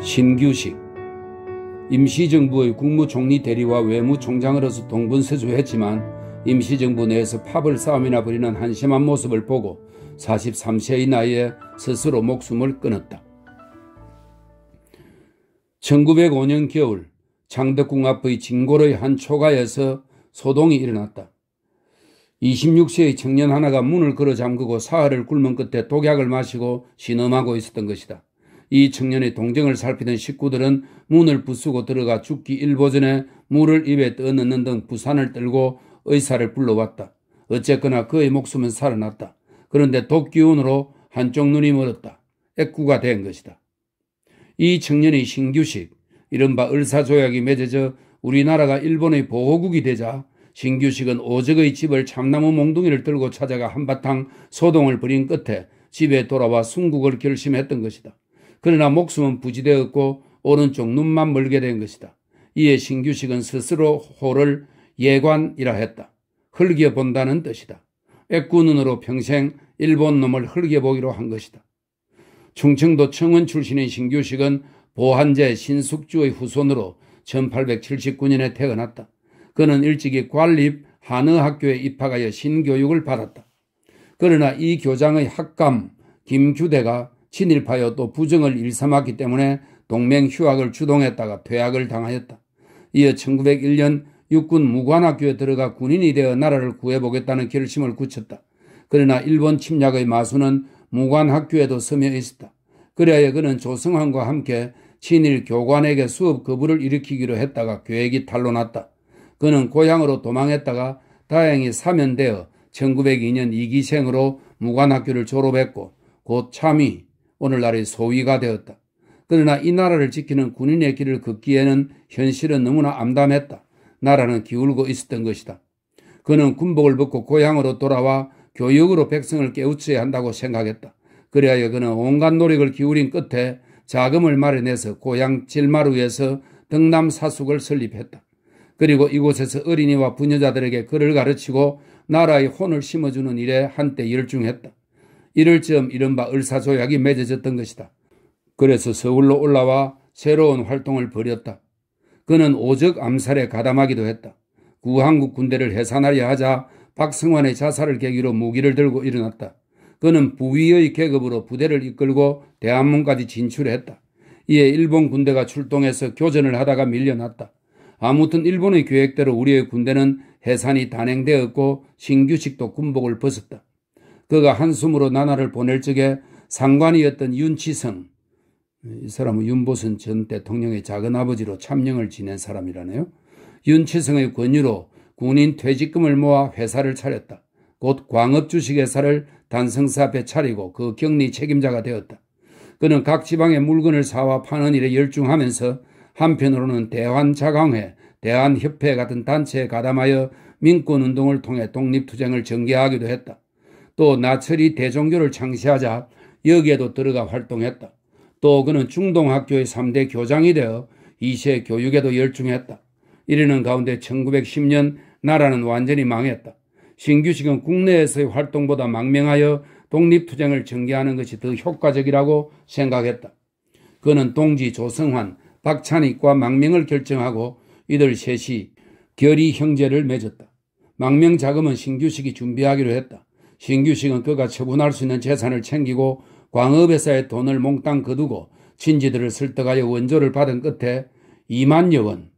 신규식. 임시정부의 국무총리 대리와 외무총장으로서 동분서주했지만 임시정부 내에서 파벌 싸움이나 벌이는 한심한 모습을 보고 43세의 나이에 스스로 목숨을 끊었다. 1905년 겨울 창덕궁 앞의 진골의 한 초가에서 소동이 일어났다. 26세의 청년 하나가 문을 걸어 잠그고 사흘을 굶은 끝에 독약을 마시고 신음하고 있었던 것이다. 이 청년의 동정을 살피던 식구들은 문을 부수고 들어가 죽기 일보 전에 물을 입에 떠넣는 등 부산을 떨고 의사를 불러왔다. 어쨌거나 그의 목숨은 살아났다. 그런데 독기운으로 한쪽 눈이 멀었다. 애꾸가 된 것이다. 이 청년의 신규식, 이른바 을사조약이 맺어져 우리나라가 일본의 보호국이 되자 신규식은 오적의 집을 참나무 몽둥이를 들고 찾아가 한바탕 소동을 벌인 끝에 집에 돌아와 순국을 결심했던 것이다. 그러나 목숨은 부지되었고 오른쪽 눈만 멀게 된 것이다. 이에 신규식은 스스로 호를 예관이라 했다. 흘겨본다는 뜻이다. 애꾸눈으로 평생 일본 놈을 흘겨보기로 한 것이다. 충청도 청원 출신의 신규식은 보한제 신숙주의 후손으로 1879년에 태어났다. 그는 일찍이 관립 한의학교에 입학하여 신교육을 받았다. 그러나 이 교장의 학감 김규대가 친일파여 또 부정을 일삼았기 때문에 동맹 휴학을 주동했다가 퇴학을 당하였다. 이어 1901년 육군 무관학교에 들어가 군인이 되어 나라를 구해보겠다는 결심을 굳혔다. 그러나 일본 침략의 마수는 무관학교에도 스며 있었다. 그래야 그는 조성환과 함께 친일 교관에게 수업 거부를 일으키기로 했다가 계획이 탄로났다. 그는 고향으로 도망했다가 다행히 사면되어 1902년 2기생으로 무관학교를 졸업했고 곧 참의, 오늘날의 소위가 되었다. 그러나 이 나라를 지키는 군인의 길을 걷기에는 현실은 너무나 암담했다. 나라는 기울고 있었던 것이다. 그는 군복을 벗고 고향으로 돌아와 교육으로 백성을 깨우쳐야 한다고 생각했다. 그래야 그는 온갖 노력을 기울인 끝에 자금을 마련해서 고향 질마루에서 덕남사숙을 설립했다. 그리고 이곳에서 어린이와 부녀자들에게 글을 가르치고 나라의 혼을 심어주는 일에 한때 열중했다. 이럴 즈음 이른바 을사조약이 맺어졌던 것이다. 그래서 서울로 올라와 새로운 활동을 벌였다. 그는 오적 암살에 가담하기도 했다. 구한국 군대를 해산하려 하자 박승환의 자살을 계기로 무기를 들고 일어났다. 그는 부위의 계급으로 부대를 이끌고 대한문까지 진출했다. 이에 일본 군대가 출동해서 교전을 하다가 밀려났다. 아무튼 일본의 계획대로 우리의 군대는 해산이 단행되었고 신규식도 군복을 벗었다. 그가 한숨으로 나날을 보낼 적에 상관이었던 윤치성, 이 사람은 윤보선 전 대통령의 작은아버지로 참령을 지낸 사람이라네요. 윤치성의 권유로 군인 퇴직금을 모아 회사를 차렸다. 곧 광업주식회사를 단성사 앞에 차리고 그 격리 책임자가 되었다. 그는 각 지방의 물건을 사와 파는 일에 열중하면서 한편으로는 대환자강회, 대한협회 같은 단체에 가담하여 민권운동을 통해 독립투쟁을 전개하기도 했다. 또 나철이 대종교를 창시하자 여기에도 들어가 활동했다. 또 그는 중동학교의 3대 교장이 되어 이세 교육에도 열중했다. 이러는 가운데 1910년 나라는 완전히 망했다. 신규식은 국내에서의 활동보다 망명하여 독립투쟁을 전개하는 것이 더 효과적이라고 생각했다. 그는 동지 조성환, 박찬익과 망명을 결정하고 이들 셋이 결의 형제를 맺었다. 망명 자금은 신규식이 준비하기로 했다. 신규식은 그가 처분할 수 있는 재산을 챙기고 광업회사에 돈을 몽땅 거두고 친지들을 설득하여 원조를 받은 끝에 2만여 원,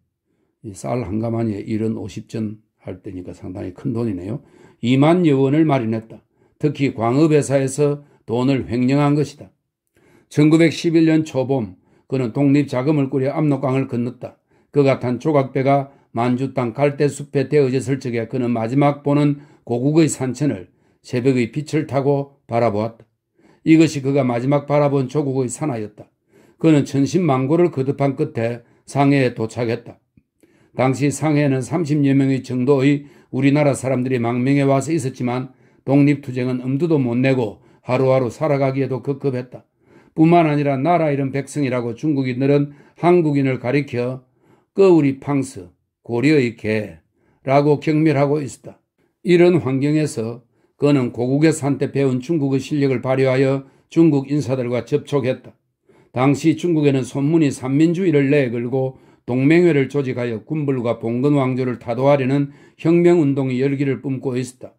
쌀 한 가마니에 1원 50전 할 때니까 상당히 큰 돈이네요. 2만여 원을 마련했다. 특히 광업회사에서 돈을 횡령한 것이다. 1911년 초봄 그는 독립자금을 꾸려 압록강을 건넜다. 그가 탄 조각배가 만주 땅 갈대숲에 대어졌을 적에 그는 마지막 보는 고국의 산천을 새벽의 빛을 타고 바라보았다. 이것이 그가 마지막 바라본 조국의 산하였다. 그는 천신만고를 거듭한 끝에 상해에 도착했다. 당시 상해에는 30여 명의 정도의 우리나라 사람들이 망명해 와서 있었지만 독립투쟁은 엄두도 못 내고 하루하루 살아가기에도 급급했다. 뿐만 아니라 나라 이름 백성이라고 중국인들은 한국인을 가리켜 꺼우리 팡스, 고려의 개라고 경멸하고 있었다. 이런 환경에서 그는 고국에서 한때 배운 중국의 실력을 발휘하여 중국 인사들과 접촉했다. 당시 중국에는 손문이 삼민주의를 내걸고 동맹회를 조직하여 군불과 봉건 왕조를 타도하려는 혁명운동이 열기를 뿜고 있었다.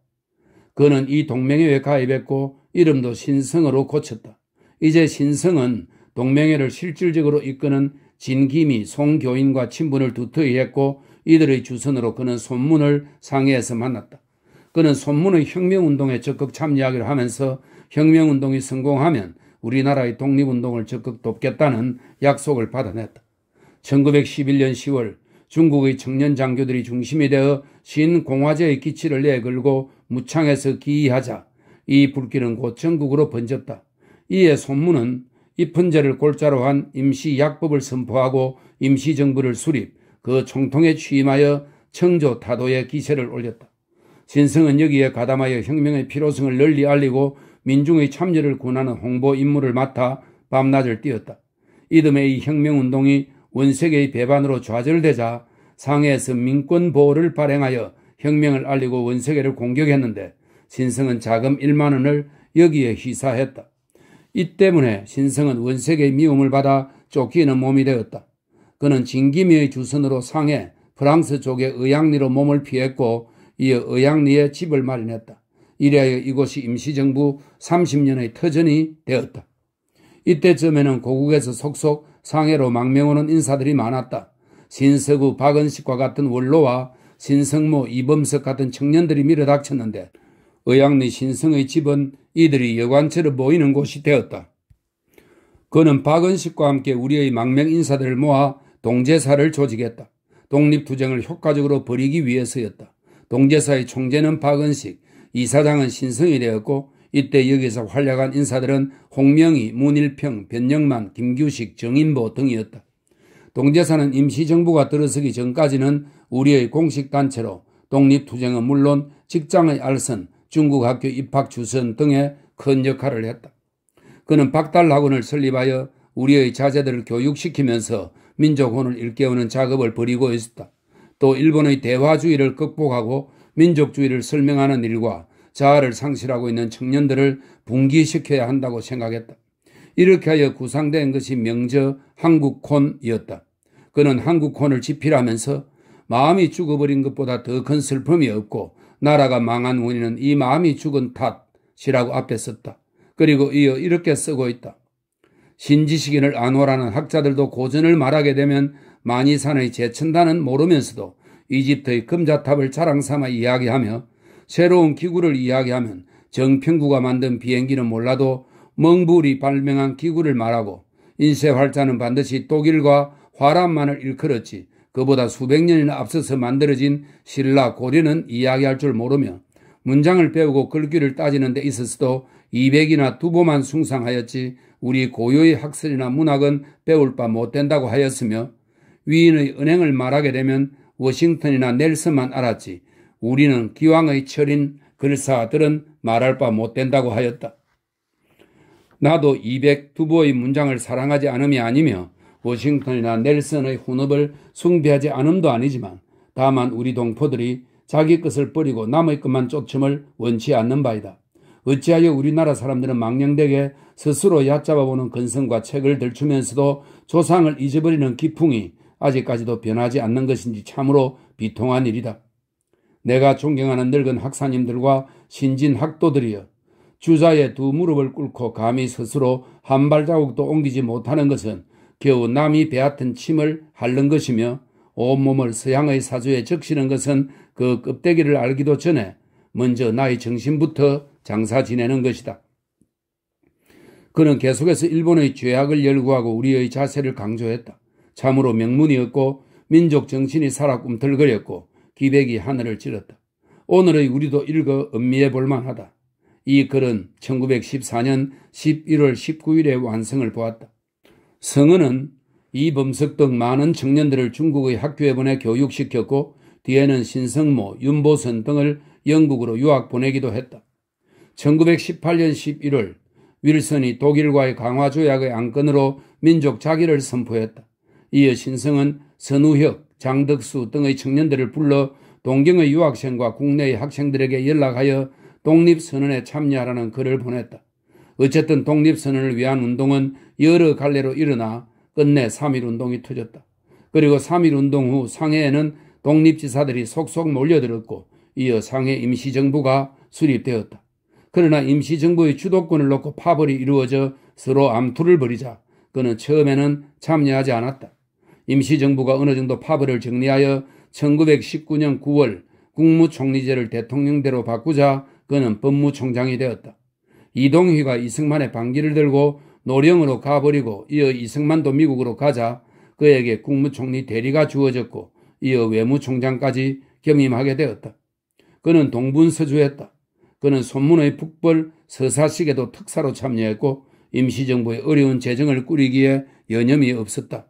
그는 이 동맹회에 가입했고 이름도 신성으로 고쳤다. 이제 신성은 동맹회를 실질적으로 이끄는 진기미, 송교인과 친분을 두터이 했고 이들의 주선으로 그는 손문을 상해에서 만났다. 그는 손문의 혁명운동에 적극 참여하기로 하면서 혁명운동이 성공하면 우리나라의 독립운동을 적극 돕겠다는 약속을 받아냈다. 1911년 10월 중국의 청년 장교들이 중심이 되어 신공화제의 기치를 내걸고 무창에서 기이하자 이 불길은 곧 전국으로 번졌다. 이에 손문은 입헌제를 골자로 한 임시약법을 선포하고 임시정부를 수립, 그 총통에 취임하여 청조 타도의 기세를 올렸다. 신성은 여기에 가담하여 혁명의 필요성을 널리 알리고 민중의 참여를 권하는 홍보 임무를 맡아 밤낮을 뛰었다. 이듬해 이 혁명운동이 원색의 배반으로 좌절되자 상해에서 민권보호를 발행하여 혁명을 알리고 원세계를 공격했는데 신성은 자금 1만 원을 여기에 희사했다. 이 때문에 신성은 원색의 미움을 받아 쫓기는 몸이 되었다. 그는 진기미의 주선으로 상해, 프랑스 쪽의 의양리로 몸을 피했고 이어 의양리에 집을 마련했다. 이래하여 이곳이 임시정부 30년의 터전이 되었다. 이때쯤에는 고국에서 속속 상해로 망명오는 인사들이 많았다. 신서구, 박은식과 같은 원로와 신성모, 이범석 같은 청년들이 밀어닥쳤는데 의양리 신성의 집은 이들이 여관처럼 모이는 곳이 되었다. 그는 박은식과 함께 우리의 망명 인사들을 모아 동제사를 조직했다. 독립투쟁을 효과적으로 벌이기 위해서였다. 동제사의 총재는 박은식, 이사장은 신성이 되었고 이때 여기서 활약한 인사들은 홍명희, 문일평, 변영만, 김규식, 정인보 등이었다. 동제사는 임시정부가 들어서기 전까지는 우리의 공식단체로 독립투쟁은 물론 직장의 알선, 중국학교 입학 주선 등의 큰 역할을 했다. 그는 박달학원을 설립하여 우리의 자제들을 교육시키면서 민족혼을 일깨우는 작업을 벌이고 있었다. 또 일본의 대화주의를 극복하고 민족주의를 설명하는 일과 자아를 상실하고 있는 청년들을 분기시켜야 한다고 생각했다. 이렇게 하여 구상된 것이 명저 한국혼이었다. 그는 한국혼을 집필하면서 마음이 죽어버린 것보다 더 큰 슬픔이 없고 나라가 망한 원인은 이 마음이 죽은 탓이라고 앞에 썼다. 그리고 이어 이렇게 쓰고 있다. 신지식인을 안호라는 학자들도 고전을 말하게 되면 만이산의 제천단은 모르면서도 이집트의 금자탑을 자랑삼아 이야기하며 새로운 기구를 이야기하면 정평구가 만든 비행기는 몰라도 멍불이 발명한 기구를 말하고 인쇄활자는 반드시 독일과 화란만을 일컬었지 그보다 수백 년이나 앞서서 만들어진 신라 고려는 이야기할 줄 모르며 문장을 배우고 글귀를 따지는 데 있어서도 200이나 두보만 숭상하였지 우리 고유의 학설이나 문학은 배울 바 못된다고 하였으며 위인의 은행을 말하게 되면 워싱턴이나 넬슨만 알았지 우리는 기왕의 철인 글사들은 말할 바 못된다고 하였다. 나도 200두보의 문장을 사랑하지 않음이 아니며 워싱턴이나 넬슨의 훈업을 숭배하지 않음도 아니지만 다만 우리 동포들이 자기 것을 버리고 남의 것만 쫓음을 원치 않는 바이다. 어찌하여 우리나라 사람들은 망령되게 스스로 얕잡아보는 근성과 책을 들추면서도 조상을 잊어버리는 기풍이 아직까지도 변하지 않는 것인지 참으로 비통한 일이다. 내가 존경하는 늙은 학사님들과 신진 학도들이여 주자의 두 무릎을 꿇고 감히 스스로 한 발자국도 옮기지 못하는 것은 겨우 남이 베앗은 침을 핥는 것이며 온몸을 서양의 사주에 적시는 것은 그 껍데기를 알기도 전에 먼저 나의 정신부터 장사 지내는 것이다. 그는 계속해서 일본의 죄악을 열거하고 우리의 자세를 강조했다. 참으로 명문이었고 민족 정신이 살아 꿈틀거렸고 기백이 하늘을 찔렀다. 오늘의 우리도 읽어 음미해 볼만하다. 이 글은 1914년 11월 19일에 완성을 보았다. 성은은 이범석 등 많은 청년들을 중국의 학교에 보내 교육시켰고 뒤에는 신성모, 윤보선 등을 영국으로 유학 보내기도 했다. 1918년 11월 윌슨이 독일과의 강화조약의 안건으로 민족 자기를 선포했다. 이어 신성은 선우혁, 장덕수 등의 청년들을 불러 동경의 유학생과 국내의 학생들에게 연락하여 독립선언에 참여하라는 글을 보냈다. 어쨌든 독립선언을 위한 운동은 여러 갈래로 일어나 끝내 3.1운동이 터졌다. 그리고 3.1운동 후 상해에는 독립지사들이 속속 몰려들었고 이어 상해 임시정부가 수립되었다. 그러나 임시정부의 주도권을 놓고 파벌이 이루어져 서로 암투를 벌이자 그는 처음에는 참여하지 않았다. 임시정부가 어느 정도 파벌을 정리하여 1919년 9월 국무총리제를 대통령대로 바꾸자 그는 법무총장이 되었다. 이동휘가 이승만의 반기를 들고 노령으로 가버리고 이어 이승만도 미국으로 가자 그에게 국무총리 대리가 주어졌고 이어 외무총장까지 겸임하게 되었다. 그는 동분서주했다. 그는 손문의 북벌 서사식에도 특사로 참여했고 임시정부의 어려운 재정을 꾸리기에 여념이 없었다.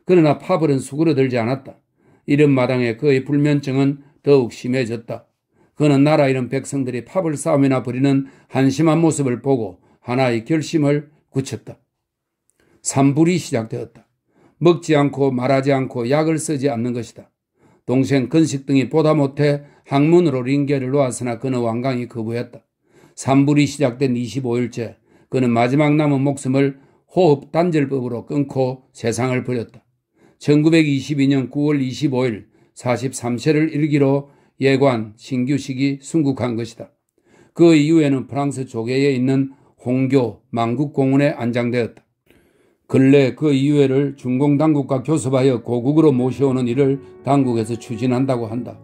그러나 파벌은 수그러들지 않았다. 이런 마당에 그의 불면증은 더욱 심해졌다. 그는 나라 잃은 백성들이 파벌 싸움이나 벌이는 한심한 모습을 보고 하나의 결심을 굳혔다. 산불이 시작되었다. 먹지 않고 말하지 않고 약을 쓰지 않는 것이다. 동생 건식 등이 보다 못해 학문으로 링겔을 놓았으나 그는 완강히 거부했다. 산불이 시작된 25일째 그는 마지막 남은 목숨을 호흡 단절법으로 끊고 세상을 버렸다. 1922년 9월 25일 43세를 일기로 예관 신규식이 순국한 것이다. 그 이후에는 프랑스 조계에 있는 홍교 만국공원에 안장되었다. 근래 그 이후에를 중공당국과 교섭하여 고국으로 모셔오는 일을 당국에서 추진한다고 한다.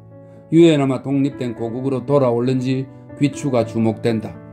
유엔아마 독립된 고국으로 돌아올는지 귀추가 주목된다.